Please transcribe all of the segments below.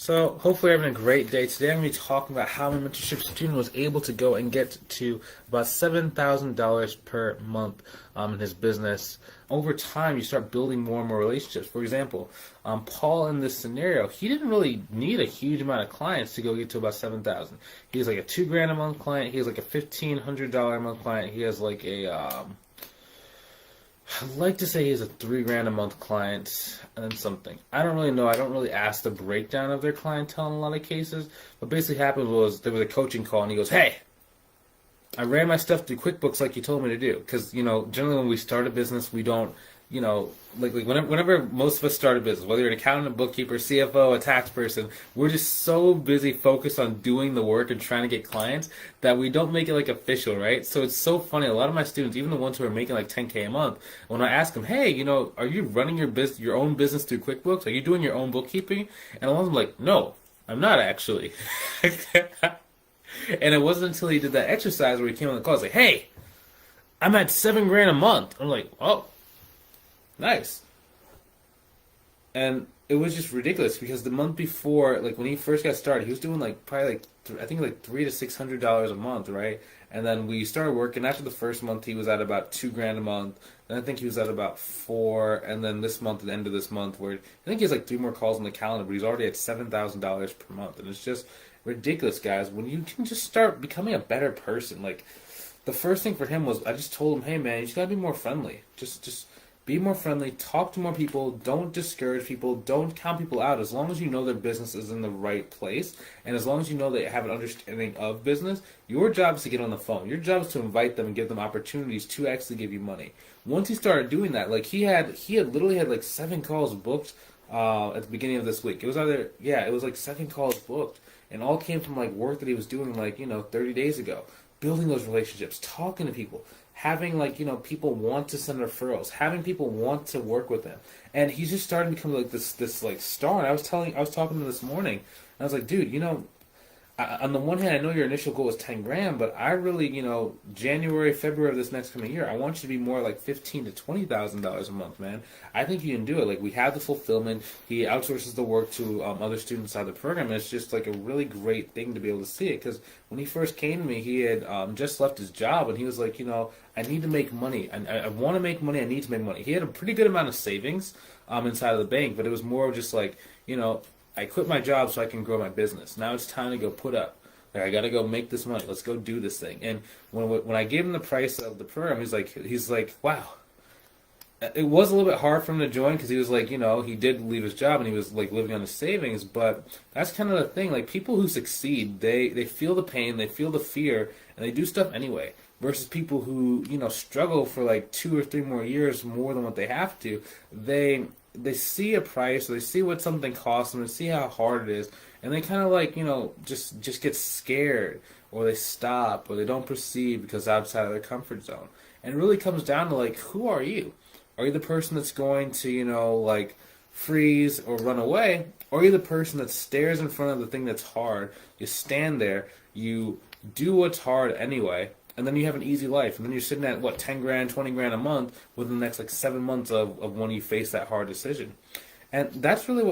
So hopefully you're having a great day. Today I'm going to be talking about how my mentorship student was able to go and get to about $7,000 per month in his business. Over time, you start building more and more relationships. For example, Paul in this scenario, he didn't really need a huge amount of clients to go get to about 7,000. He's like a $2,000 a month client. He has like a $1,500 a month client. He has like a I'd like to say he's a $3,000 a month client and something. I don't really know. I don't really ask the breakdown of their clientele in a lot of cases. What basically happened was there was a coaching call and he goes, "Hey, I ran my stuff through QuickBooks like you told me to do." Because, generally when we start a business, we don't, like whenever most of us start a business, whether you're an accountant, a bookkeeper, CFO, a tax person, we're just so busy focused on doing the work and trying to get clients that we don't make it like official, right? So it's so funny. A lot of my students, even the ones who are making like 10K a month, when I ask them, "Hey, are you running your own business through QuickBooks? Are you doing your own bookkeeping?" And a lot of them are like, "No, I'm not actually." And it wasn't until he did that exercise where he came on the call, I was like, "Hey, I'm at $7,000 a month." I'm like, "Oh, nice." And it was just ridiculous because the month before, like when he first got started, he was doing like probably like I think like $300 to $600 a month, right? And then we started working. After the first month, he was at about $2,000 a month. Then I think he was at about four. And then this month, at the end of this month, where I think he has like 3 more calls on the calendar, but he's already at $7,000 per month, and it's just ridiculous, guys. When you can just start becoming a better person, like the first thing for him was I just told him, "Hey man, you just gotta be more friendly. Just be more friendly, talk to more people, don't discourage people, don't count people out. As long as you know their business is in the right place, and as long as you know they have an understanding of business, your job is to get on the phone. Your job is to invite them and give them opportunities to actually give you money." Once he started doing that, like he literally had like 7 calls booked at the beginning of this week. It was like 7 calls booked, and all came from like work that he was doing like 30 days ago. Building those relationships, talking to people, having people want to send referrals, having people want to work with him, and he's just starting to become like this like star. And I was talking to him this morning, and I was like, "Dude, on the one hand, I know your initial goal was $10,000, but I really, January, February of this next coming year, I want you to be more like $15,000 to $20,000 a month, man. I think you can do it. Like we have the fulfillment. He outsources the work to other students out of the program, and it's just like a really great thing to be able to see it. Because when he first came to me, he had just left his job, and he was like, "I need to make money. I want to make money. I need to make money." He had a pretty good amount of savings inside of the bank, but it was more of just like, I quit my job so I can grow my business. Now it's time to go put up. Like, I got to go make this money. Let's go do this thing. And when I gave him the price of the program, he's like, "Wow." It was a little bit hard for him to join because he was like, he did leave his job and he was like living on his savings. But that's kind of the thing. Like people who succeed, they feel the pain, they feel the fear, and they do stuff anyway. Versus people who struggle for like 2 or 3 more years more than what they have to. They see a price, or they see what something costs them, they see how hard it is, and they kind of like, just get scared, or they stop, or they don't proceed because it's outside of their comfort zone. And it really comes down to like, who are you? Are you the person that's going to, like freeze or run away? Or are you the person that stares in front of the thing that's hard, you stand there, you do what's hard anyway, and then you have an easy life, and then you're sitting at, $10,000, $20,000 a month within the next, 7 months of when you face that hard decision. And that's really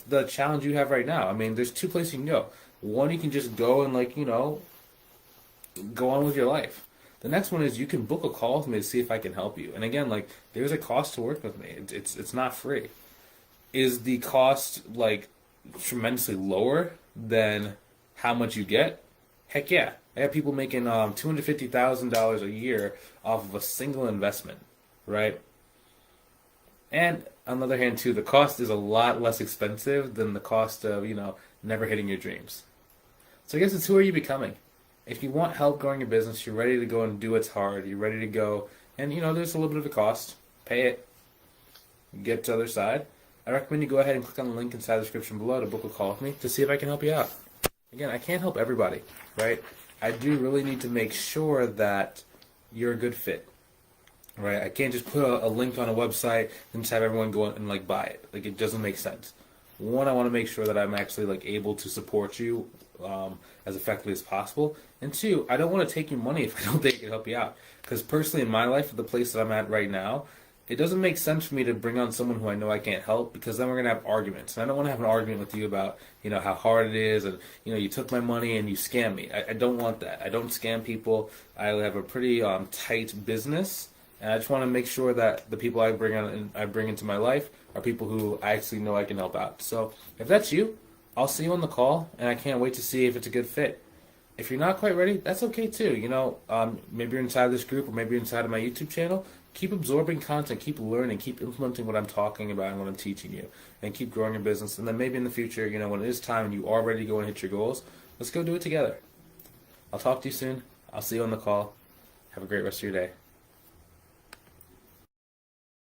the challenge you have right now. I mean, there's 2 places you can go. One, you can just go and, go on with your life. The next one is you can book a call with me to see if I can help you. And again, there's a cost to work with me. It's not free. Is the cost, tremendously lower than how much you get? Heck yeah. I have people making $250,000 a year off of a single investment, right? And on the other hand, too, the cost is a lot less expensive than the cost of, never hitting your dreams. So I guess it's who are you becoming? If you want help growing your business, you're ready to go and do what's hard, you're ready to go, and, there's a little bit of a cost. Pay it. Get to the other side. I recommend you go ahead and click on the link inside the description below to book a call with me to see if I can help you out. Again, I can't help everybody, right? I do really need to make sure that you're a good fit, right? I can't just put a link on a website and just have everyone go and buy it. It doesn't make sense. One, I want to make sure that I'm actually able to support you as effectively as possible. And 2, I don't want to take your money if I don't think it can help you out. Because personally, in my life, the place that I'm at right now, it doesn't make sense for me to bring on someone who I know I can't help, because then we're gonna have arguments. And I don't want to have an argument with you about, how hard it is, and you took my money and you scammed me. I don't want that. I don't scam people. I have a pretty tight business, and I just want to make sure that the people I bring into my life are people who I actually know I can help out. So if that's you, I'll see you on the call, and I can't wait to see if it's a good fit. If you're not quite ready, that's okay too. Maybe you're inside of this group, or maybe you're inside of my YouTube channel. Keep absorbing content, keep learning, keep implementing what I'm talking about and what I'm teaching you, and keep growing your business. And then maybe in the future, when it is time and you are ready to go and hit your goals, let's go do it together. I'll talk to you soon. I'll see you on the call. Have a great rest of your day.